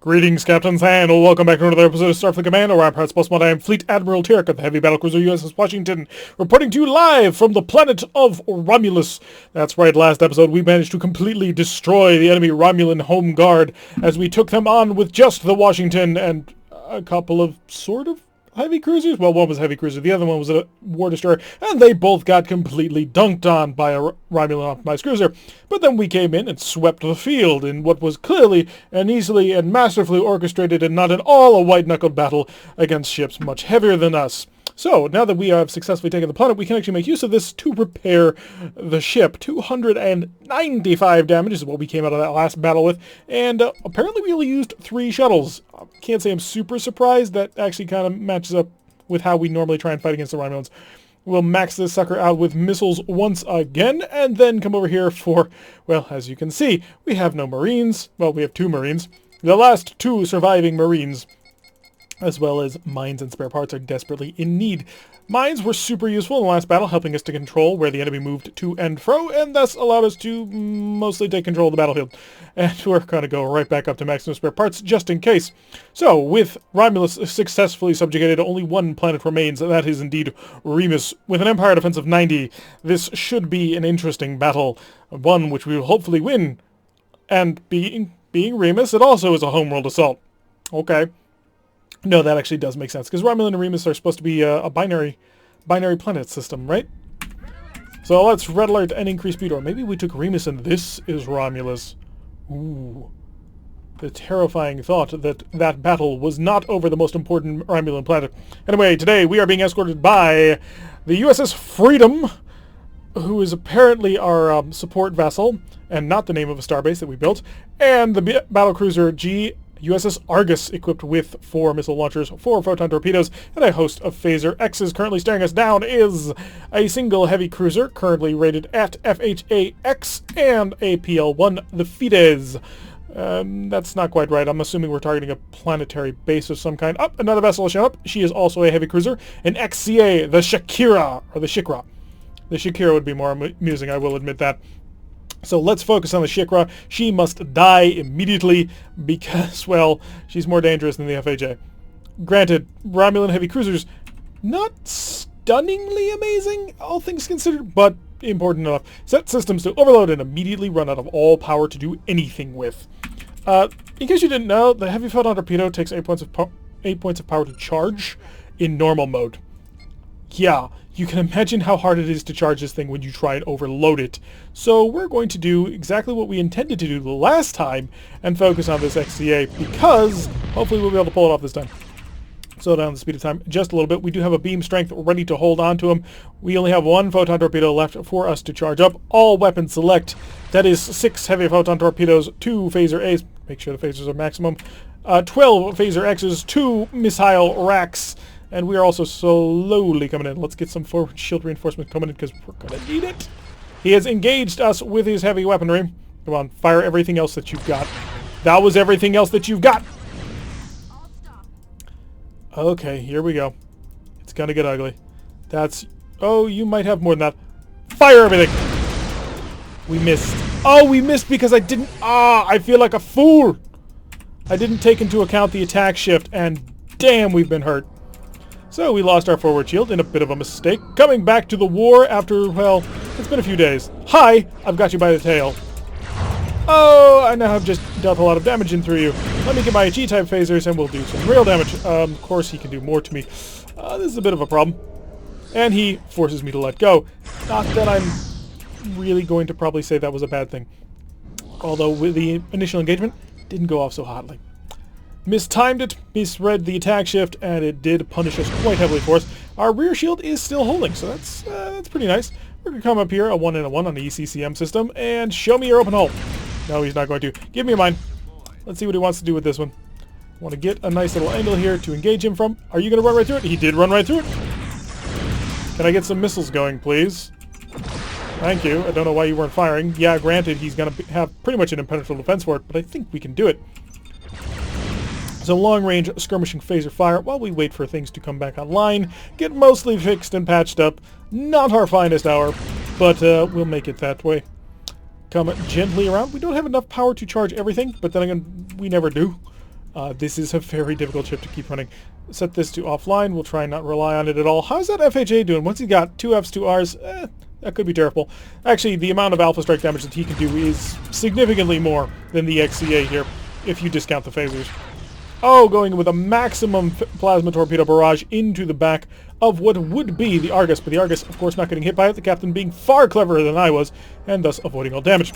Greetings, Captains, and welcome back to another episode of Starfleet Command, Orion Pirates Plus. I am Fleet Admiral Tyrek of the heavy battlecruiser USS Washington, reporting to you live from the planet of Romulus. That's right, last episode we managed to completely destroy the enemy Romulan home guard as we took them on with just the Washington and a couple of sort of heavy cruisers. Well, one was a heavy cruiser, the other one was a war destroyer, and they both got completely dunked on by a Romulan optimized cruiser. But then we came in and swept the field in what was clearly and easily and masterfully orchestrated and not at all a white-knuckled battle against ships much heavier than us. So, now that we have successfully taken the planet, we can actually make use of this to repair the ship. 295 damage is what we came out of that last battle with, and apparently we only used 3 shuttles. Can't say I'm super surprised. That actually kind of matches up with how we normally try and fight against the Romulans. We'll max this sucker out with missiles once again, and then come over here for, well, as you can see, we have no Marines. Well, we have 2 Marines. The last 2 surviving Marines, as well as mines and spare parts, are desperately in need. Mines were super useful in the last battle, helping us to control where the enemy moved to and fro, and thus allowed us to mostly take control of the battlefield. And we're going to go right back up to maximum spare parts, just in case. So, with Romulus successfully subjugated, only one planet remains, and that is indeed Remus. With an Empire defense of 90, this should be an interesting battle, one which we will hopefully win. And being Remus, it also is a homeworld assault. Okay. No, that actually does make sense, because Romulan and Remus are supposed to be a binary planet system, right? So let's red alert and increase speed, or maybe we took Remus and this is Romulus. Ooh. The terrifying thought that that battle was not over the most important Romulan planet. Anyway, today we are being escorted by the USS Freedom, who is apparently our support vessel, and not the name of a starbase that we built, and the battlecruiser USS Argus, equipped with 4 missile launchers, 4 photon torpedoes, and a host of phaser X's. Currently staring us down is a single heavy cruiser, currently rated at FHA-X, and a PL-1, the Fides. That's not quite right. I'm assuming we're targeting a planetary base of some kind. Another vessel has shown up. She is also a heavy cruiser, an XCA, the Shakira, or the Shikra. The Shakira would be more amusing, I will admit that. So let's focus on the Shikra. She must die immediately because, well, she's more dangerous than the FHA. Granted, Romulan heavy cruisers, not stunningly amazing, all things considered, but important enough. Set systems to overload and immediately run out of all power to do anything with. In case you didn't know, the heavy photon torpedo takes 8 points of power to charge in normal mode. Yeah, you can imagine how hard it is to charge this thing when you try and overload it. So we're going to do exactly what we intended to do the last time and focus on this XCA, because hopefully we'll be able to pull it off this time. Slow down the speed of time just a little bit. We do have a beam strength ready to hold on to him. We only have 1 photon torpedo left for us to charge up. All weapons select. That is 6 heavy photon torpedoes, 2 phaser A's. Make sure the phasers are maximum. 12 phaser X's, 2 missile racks. And we are also slowly coming in. Let's get some forward shield reinforcement coming in, because we're going to need it. He has engaged us with his heavy weaponry. Come on, fire everything else that you've got. That was everything else that you've got. Okay, here we go. It's going to get ugly. That's... Oh, you might have more than that. Fire everything. We missed. Oh, we missed because I didn't... I feel like a fool. I didn't take into account the attack shift, and damn, we've been hurt. So we lost our forward shield in a bit of a mistake. Coming back to the war after, well, it's been a few days. Hi, I've got you by the tail. Oh, I now have just dealt a lot of damage in through you. Let me get my G-type phasers and we'll do some real damage. Of course he can do more to me. This is a bit of a problem. And he forces me to let go. Not that I'm really going to probably say that was a bad thing. Although with the initial engagement, didn't go off so hotly. Mistimed it, misread the attack shift, and it did punish us quite heavily for us. Our rear shield is still holding, so that's pretty nice. We're going to come up here, a 1 and a 1 on the ECCM system, and show me your open hull. No, he's not going to. Give me a mine. Let's see what he wants to do with this one. Want to get a nice little angle here to engage him from. Are you going to run right through it? He did run right through it. Can I get some missiles going, please? Thank you. I don't know why you weren't firing. Yeah, granted, he's going to have pretty much an impenetrable defense for it, but I think we can do it. So long-range skirmishing phaser fire while we wait for things to come back online, get mostly fixed and patched up. Not our finest hour, but we'll make it that way. Come gently around. We don't have enough power to charge everything, but then again, we never do. This is a very difficult ship to keep running. Set this to offline. We'll try and not rely on it at all. How's that FHA doing? Once he got 2 Fs, 2 Rs, that could be terrible. Actually, the amount of alpha strike damage that he can do is significantly more than the XCA here, if you discount the phasers. Oh, going with a maximum plasma torpedo barrage into the back of what would be the Argus, but the Argus, of course, not getting hit by it, the captain being far cleverer than I was, and thus avoiding all damage.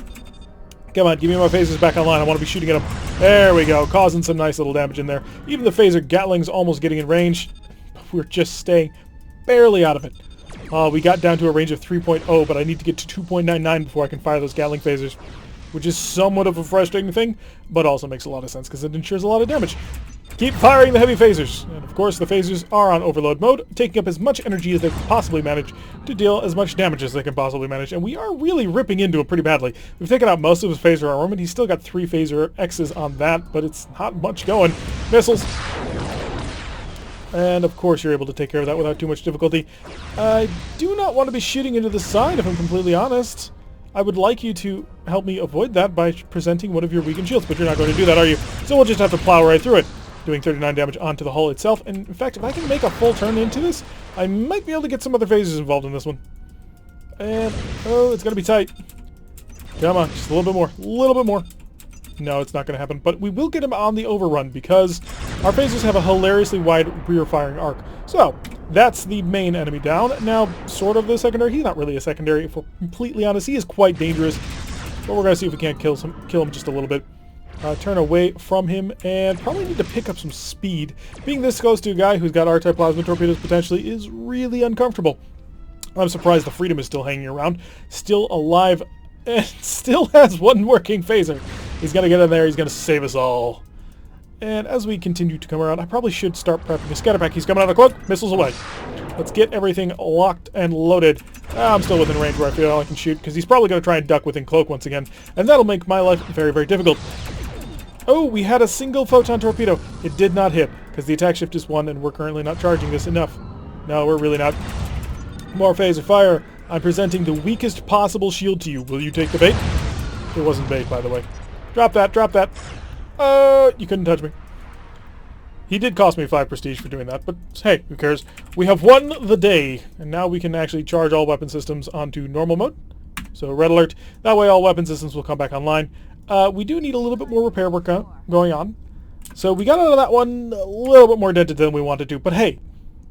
Come on, give me my phasers back online. I want to be shooting at them. There we go, causing some nice little damage in there. Even the phaser Gatling's almost getting in range. We're just staying barely out of it. We got down to a range of 3.0, but I need to get to 2.99 before I can fire those Gatling phasers, which is somewhat of a frustrating thing, but also makes a lot of sense because it ensures a lot of damage. Keep firing the heavy phasers. And of course, the phasers are on overload mode, taking up as much energy as they can possibly manage to deal as much damage as they can possibly manage. And we are really ripping into it pretty badly. We've taken out most of his phaser armament. He's still got 3 phaser X's on that, but it's not much going. Missiles. And of course, you're able to take care of that without too much difficulty. I do not want to be shooting into the side, if I'm completely honest. I would like you to help me avoid that by presenting one of your weakened shields, but you're not going to do that, are you? So we'll just have to plow right through it, doing 39 damage onto the hull itself. And in fact, if I can make a full turn into this, I might be able to get some other phasers involved in this one. And, oh, it's going to be tight. Come on, just a little bit more, a little bit more. No, it's not going to happen, but we will get him on the overrun because our phasers have a hilariously wide rear-firing arc. So, that's the main enemy down. Now, sort of the secondary. He's not really a secondary, if we're completely honest. He is quite dangerous, but we're going to see if we can't kill him just a little bit. Turn away from him, and probably need to pick up some speed. Being this close to a guy who's got R-type plasma torpedoes potentially is really uncomfortable. I'm surprised the Freedom is still hanging around, still alive, and still has one working phaser. He's going to get in there, he's going to save us all. And as we continue to come around, I probably should start prepping a scatter pack. He's coming out of the cloak, missiles away. Let's get everything locked and loaded. I'm still within range where I feel I can shoot, because he's probably going to try and duck within cloak once again. And that'll make my life very, very difficult. Oh, we had a single photon torpedo. It did not hit, because the attack shift is 1, and we're currently not charging this enough. No, we're really not. More phaser fire. I'm presenting the weakest possible shield to you. Will you take the bait? It wasn't bait, by the way. Drop that, drop that. You couldn't touch me. He did cost me 5 prestige for doing that, but hey, who cares? We have won the day, and now we can actually charge all weapon systems onto normal mode. So red alert. That way all weapon systems will come back online. We do need a little bit more repair work going on. So we got out of that one a little bit more dented than we wanted to, but hey,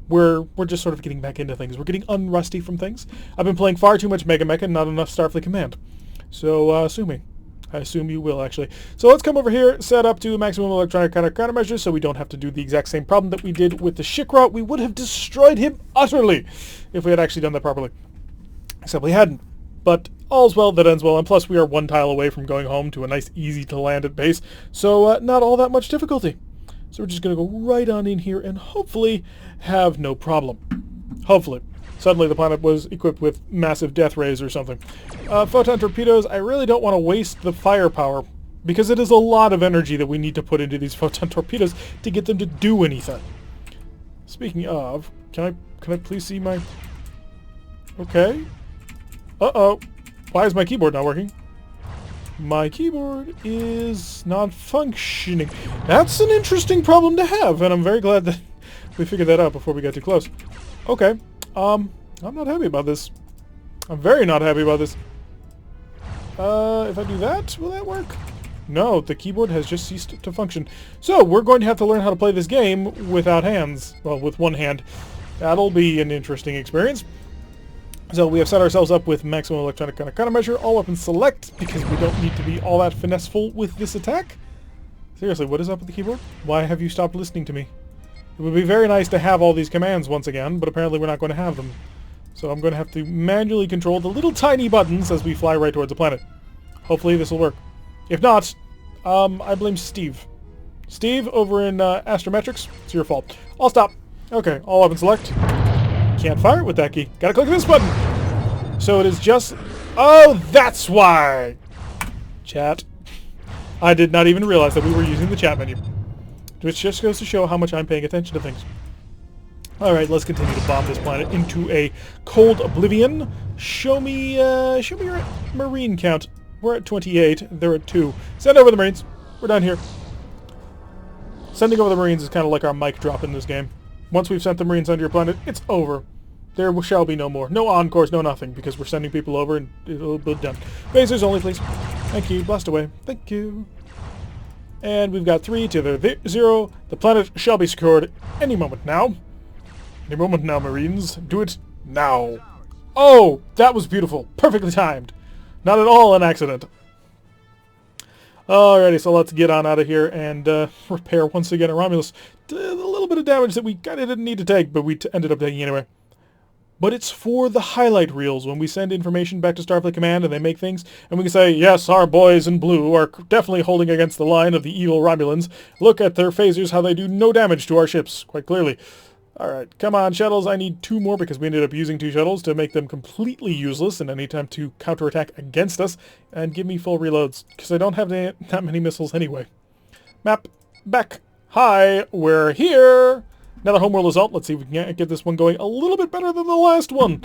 we're just sort of getting back into things. We're getting unrusty from things. I've been playing far too much Mega Mech and not enough Starfleet Command. So sue me. I assume you will, actually. So let's come over here, set up to maximum electronic countermeasures so we don't have to do the exact same problem that we did with the Shikra. We would have destroyed him utterly if we had actually done that properly. Except we hadn't. But all's well that ends well, and plus we are 1 tile away from going home to a nice easy-to-land at base, so not all that much difficulty. So we're just going to go right on in here and hopefully have no problem. Hopefully. Suddenly the planet was equipped with massive death rays or something. Photon torpedoes, I really don't want to waste the firepower because it is a lot of energy that we need to put into these photon torpedoes to get them to do anything. Speaking of, can I please see my... Okay. Uh-oh. Why is my keyboard not working? My keyboard is not functioning. That's an interesting problem to have, and I'm very glad that we figured that out before we got too close. Okay. I'm not happy about this. I'm very not happy about this. If I do that, will that work? No, the keyboard has just ceased to function. So, we're going to have to learn how to play this game without hands. Well, with one hand. That'll be an interesting experience. So, we have set ourselves up with maximum electronic countermeasure, all weapons select, because we don't need to be all that finesseful with this attack. Seriously, what is up with the keyboard? Why have you stopped listening to me? It would be very nice to have all these commands once again, but apparently we're not going to have them. So I'm going to have to manually control the little tiny buttons as we fly right towards the planet. Hopefully this will work. If not, I blame Steve. Steve, over in Astrometrics, it's your fault. I'll stop. Okay, all weapons select. Can't fire it with that key. Gotta click this button. So it is just... Oh, that's why! Chat. I did not even realize that we were using the chat menu. Which just goes to show how much I'm paying attention to things. Alright, let's continue to bomb this planet into a cold oblivion. Show me your Marine count. We're at 28. They're at 2. Send over the Marines. We're done here. Sending over the Marines is kind of like our mic drop in this game. Once we've sent the Marines onto your planet, it's over. There shall be no more. No encores, no nothing, because we're sending people over and it'll be done. Phasers only, please. Thank you. Blast away. Thank you. And we've got 3 to the 0. The planet shall be secured any moment now. Any moment now, Marines. Do it now. Oh, that was beautiful. Perfectly timed. Not at all an accident. Alrighty, so let's get on out of here and repair once again a Romulus. Did a little bit of damage that we kind of didn't need to take, but we ended up taking anyway. But it's for the highlight reels when we send information back to Starfleet Command and they make things, and we can say, yes, our boys in blue are definitely holding against the line of the evil Romulans. Look at their phasers, how they do no damage to our ships, quite clearly. Alright, come on, shuttles. I need 2 more because we ended up using 2 shuttles to make them completely useless in any attempt to counterattack against us. And give me full reloads, because I don't have that many missiles anyway. Map back. Hi, we're here. Another homeworld assault. Let's see if we can get this one going a little bit better than the last one,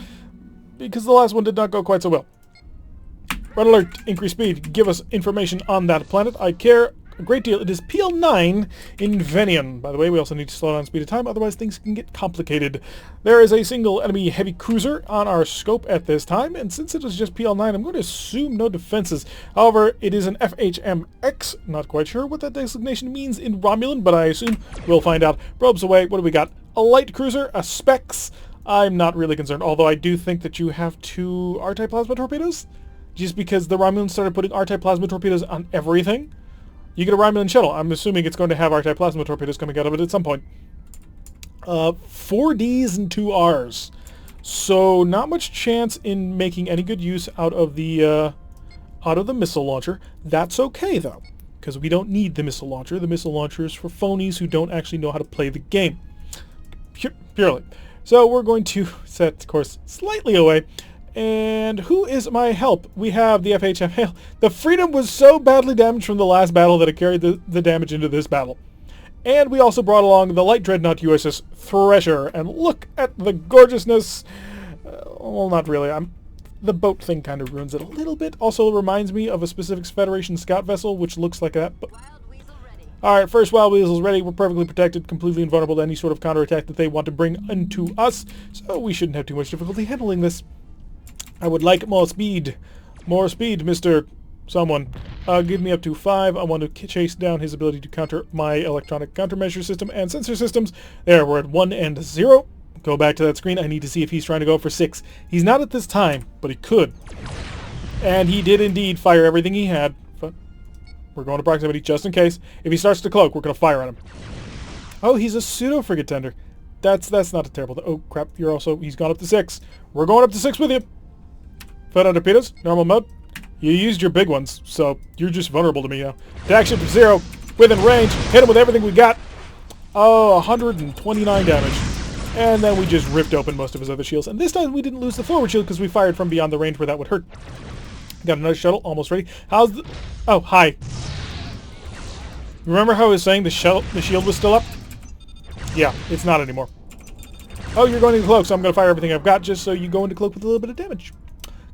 because the last one did not go quite so well. Red alert, increase speed. Give us information on that planet. I care a great deal. It is PL9 in Venian. By the way, we also need to slow down speed of time, otherwise things can get complicated. There is a single enemy heavy cruiser on our scope at this time, and since it is just PL9, I'm going to assume no defenses. However, it is an FHMX. Not quite sure what that designation means in Romulan, but I assume we'll find out. Probes away. What do we got? A light cruiser, a Specs. I'm not really concerned, although I do think that you have 2 R-type plasma torpedoes, just because the Romulans started putting R-type plasma torpedoes on everything. You get a Romulan shuttle. I'm assuming it's going to have R-type plasma torpedoes coming out of it at some point. 4 Ds and 2 Rs. So not much chance in making any good use out of the missile launcher. That's okay though, because we don't need the missile launcher. The missile launcher is for phonies who don't actually know how to play the game. Purely. So we're going to set the course slightly away. And who is my help? We have the FHM. The Freedom was so badly damaged from the last battle that it carried the damage into this battle. And we also brought along the light dreadnought USS Thresher. And look at the gorgeousness. Well, not really. The boat thing kind of ruins it a little bit. Also reminds me of a specific Federation scout vessel, which looks like that. Alright, first Wild Weasel's ready. We're perfectly protected, completely invulnerable to any sort of counterattack that they want to bring into us. So we shouldn't have too much difficulty handling this. I would like more speed. More speed, Mr. Someone. Give me up to 5. I want to chase down his ability to counter my electronic countermeasure system and sensor systems. There, we're at 1 and 0. Go back to that screen. I need to see if he's trying to go for 6. He's not at this time, but he could. And he did indeed fire everything he had. But we're going to proximity just in case. If he starts to cloak, we're going to fire at him. Oh, he's a pseudo-frigate tender. That's not a terrible... Oh, crap. He's gone up to 6. We're going up to 6 with you. Foot on torpedoes, normal mode. You used your big ones, so you're just vulnerable to me now. Attack ship to 0, within range, hit him with everything we got. Oh, 129 damage. And then we just ripped open most of his other shields. And this time we didn't lose the forward shield because we fired from beyond the range where that would hurt. Got another shuttle, almost ready. How's the... Oh, hi. Remember how I was saying the shield was still up? Yeah, it's not anymore. Oh, you're going into cloak, so I'm going to fire everything I've got just so you go into cloak with a little bit of damage.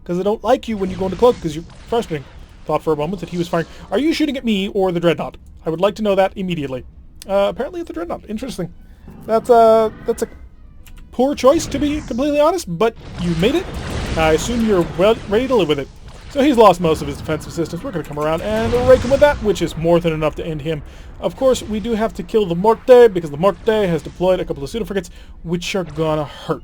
Because I don't like you when you go into cloak, because you're frustrating. Thought for a moment that he was firing. Are you shooting at me or the Dreadnought? I would like to know that immediately. Apparently it's the Dreadnought. Interesting. That's a poor choice, to be completely honest, but you made it. I assume you're ready to live with it. So he's lost most of his defensive systems. We're going to come around and rake him with that, which is more than enough to end him. Of course, we do have to kill the Morte, because the Morte has deployed a couple of pseudo-frigates, which are gonna hurt.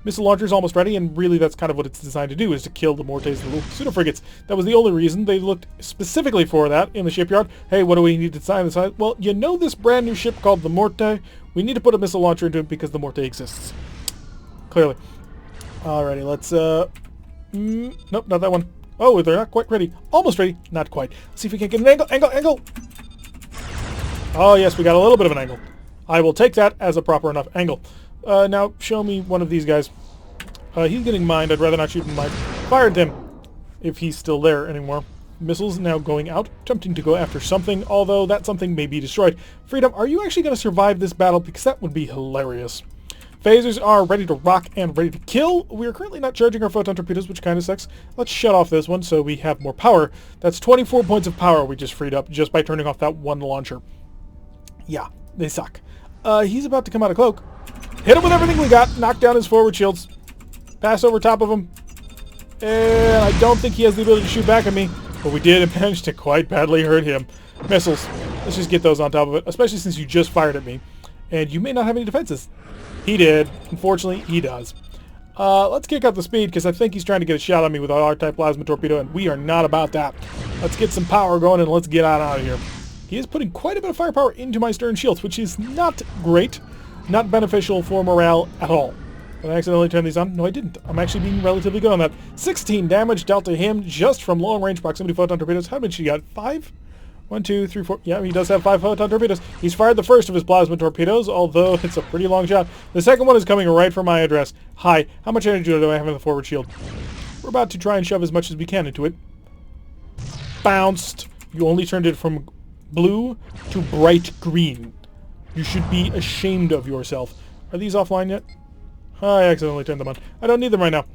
Missile launcher is almost ready, and really that's kind of what it's designed to do, is to kill the Mortes, the little pseudo-frigates. That was the only reason they looked specifically for that in the shipyard. Hey, what do we need to design this? Well, you know this brand new ship called the Morte? We need to put a missile launcher into it because the Morte exists. Clearly. Alrighty, let's, nope, not that one. Oh, they're not quite ready. Almost ready. Not quite. Let's see if we can get an angle. Oh, yes, we got a little bit of an angle. I will take that as a proper enough angle. Now, show me one of these guys. He's getting mined. I'd rather not shoot him. Fired him, if he's still there anymore. Missiles now going out, attempting to go after something, although that something may be destroyed. Freedom, are you actually going to survive this battle? Because that would be hilarious. Phasers are ready to rock and ready to kill. We are currently not charging our photon torpedoes, which kind of sucks. Let's shut off this one so we have more power. That's 24 points of power we just freed up just by turning off that one launcher. Yeah, They suck. He's about to come out of cloak. Hit him with everything we got. Knock down his forward shields. Pass over top of him. And I don't think he has the ability to shoot back at me. But we did manage to quite badly hurt him. Missiles. Let's just get those on top of it. Especially since you just fired at me. And you may not have any defenses. He did. Unfortunately, he does. Let's kick up the speed because I think he's trying to get a shot on me with our R-type plasma torpedo. And we are not about that. Let's get some power going and let's get out of here. He is putting quite a bit of firepower into my stern shields, which is not great. Not beneficial for morale at all. Did I accidentally turn these on? No, I didn't. I'm actually being relatively good on that. 16 damage dealt to him just from long-range proximity photon torpedoes. How many he got? 5? 1, 2, 3, 4. Yeah, he does have 5 photon torpedoes. He's fired the first of his plasma torpedoes, although it's a pretty long shot. The second one is coming right for my address. Hi, how much energy do I have in the forward shield? We're about to try and shove as much as we can into it. Bounced. You only turned it from blue to bright green. You should be ashamed of yourself. Are these offline yet? I accidentally turned them on. I don't need them right now.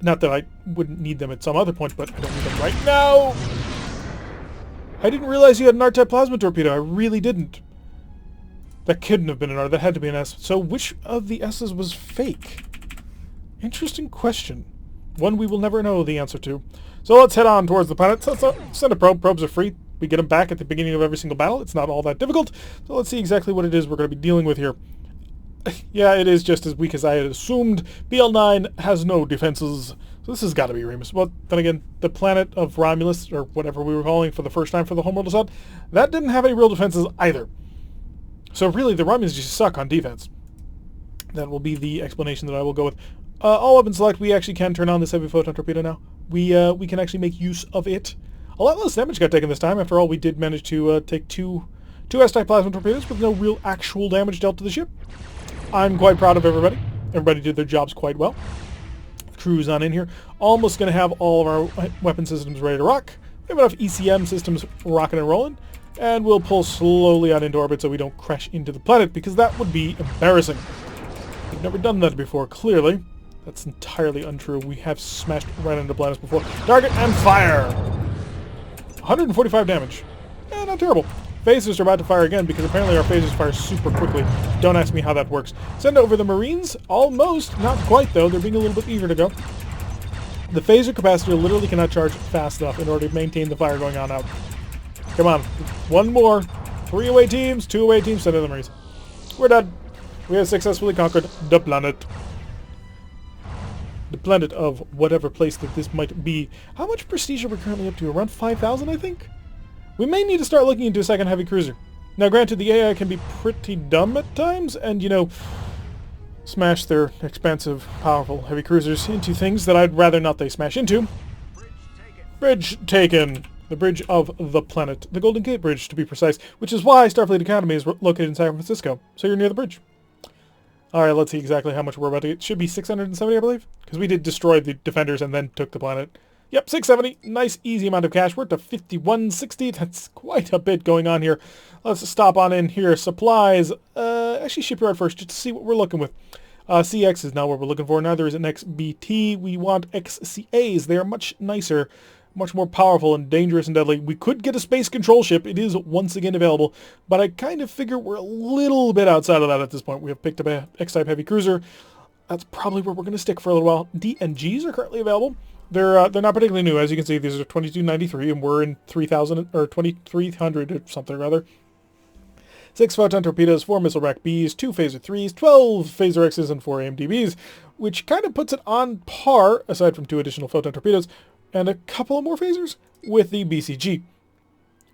Not that I wouldn't need them at some other point, but I don't need them right now. I didn't realize you had an R-type plasma torpedo. I really didn't. That couldn't have been an R. That had to be an S. So which of the S's was fake? Interesting question. One we will never know the answer to. So let's head on towards the planet. So send a probe. Probes are free. We get them back at the beginning of every single battle. It's not all that difficult. So let's see exactly what it is we're going to be dealing with here. Yeah, it is just as weak as I had assumed. BL9 has no defenses. So this has got to be Remus. Well, then again, the planet of Romulus, or whatever we were calling for the first time for the homeworld assault, that didn't have any real defenses either. So really, the Romulans just suck on defense. That will be the explanation that I will go with. All weapon select, we actually can turn on this heavy photon torpedo now. We can actually make use of it. A lot less damage got taken this time. After all, we did manage to take two S-type plasma torpedoes with no real actual damage dealt to the ship. I'm quite proud of everybody. Everybody did their jobs quite well. Cruise on in here. Almost going to have all of our weapon systems ready to rock. We have enough ECM systems rocking and rolling. And we'll pull slowly on into orbit so we don't crash into the planet, because that would be embarrassing. We've never done that before, clearly. That's entirely untrue. We have smashed right into planets before. Target and fire! 145 damage. Not terrible. Phasers are about to fire again because apparently our phasers fire super quickly. Don't ask me how that works. Send over the Marines. Almost. Not quite, though. They're being a little bit eager to go. The phaser capacitor literally cannot charge fast enough in order to maintain the fire going on out. Come on. One more. 3 away teams. 2 away teams. Send in the Marines. We're done. We have successfully conquered the planet. The planet of whatever place that this might be. How much prestige are we currently up to? Around 5,000, I think? We may need to start looking into a second heavy cruiser. Now, granted, the AI can be pretty dumb at times, and, you know, smash their expensive, powerful heavy cruisers into things that I'd rather not they smash into. Bridge taken. The bridge of the planet. The Golden Gate Bridge, to be precise, which is why Starfleet Academy is located in San Francisco. So you're near the bridge. Alright, let's see exactly how much we're about to get. It should be 670, I believe, because we did destroy the defenders and then took the planet. Yep, 670. Nice, easy amount of cash. We're up to 5160. That's quite a bit going on here. Let's stop on in here. Supplies. Actually, shipyard first, just to see what we're looking with. CX is not what we're looking for. Neither is an XBT. We want XCAs. They are much nicer, much more powerful and dangerous and deadly. We could get a space control ship. It is once again available, but I kind of figure we're a little bit outside of that at this point. We have picked up a X-type heavy cruiser. That's probably where we're going to stick for a little while. DNGs are currently available. They're not particularly new, as you can see. These are 2293, and we're in 3000 or 2300 or something rather. 6 photon torpedoes, 4 missile rack Bs, 2 phaser 3s, 12 phaser Xs, and 4 AMDBs, which kind of puts it on par, aside from 2 additional photon torpedoes, and a couple of more phasers, with the BCG,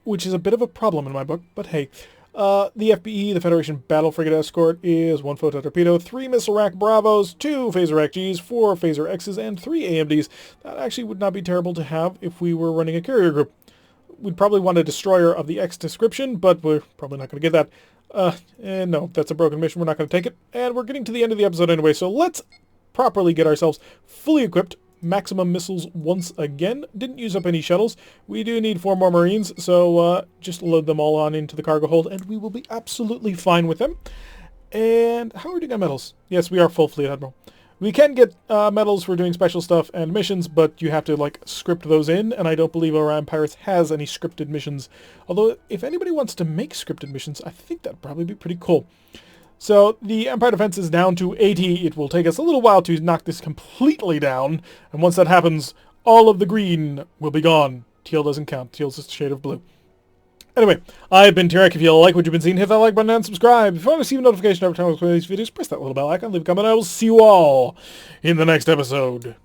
which is a bit of a problem in my book, but hey. The FBE, the Federation Battle Frigate Escort, is 1 photon torpedo, 3 missile rack Bravos, 2 phaser rack Gs, 4 phaser Xs, and 3 AMDs. That actually would not be terrible to have if we were running a carrier group. We'd probably want a destroyer of the X description, but we're probably not going to get that. And no, that's a broken mission. We're not going to take it. And we're getting to the end of the episode anyway, so let's properly get ourselves fully equipped. Maximum missiles once again. Didn't use up any shuttles. We do need 4 more Marines, so just load them all on into the cargo hold, and we will be absolutely fine with them. And how are we doing on metals? Yes, we are full fleet, Admiral. We can get medals for doing special stuff and missions, but you have to, like, script those in, and I don't believe Orion Pirates has any scripted missions. Although, if anybody wants to make scripted missions, I think that'd probably be pretty cool. So, the Empire defense is down to 80. It will take us a little while to knock this completely down, and once that happens, all of the green will be gone. Teal doesn't count. Teal's just a shade of blue. Anyway, I've been Tarek. If you like what you've been seeing, hit that like button and subscribe. If you want to receive a notification every time I upload these videos, press that little bell icon, leave a comment, and I will see you all in the next episode.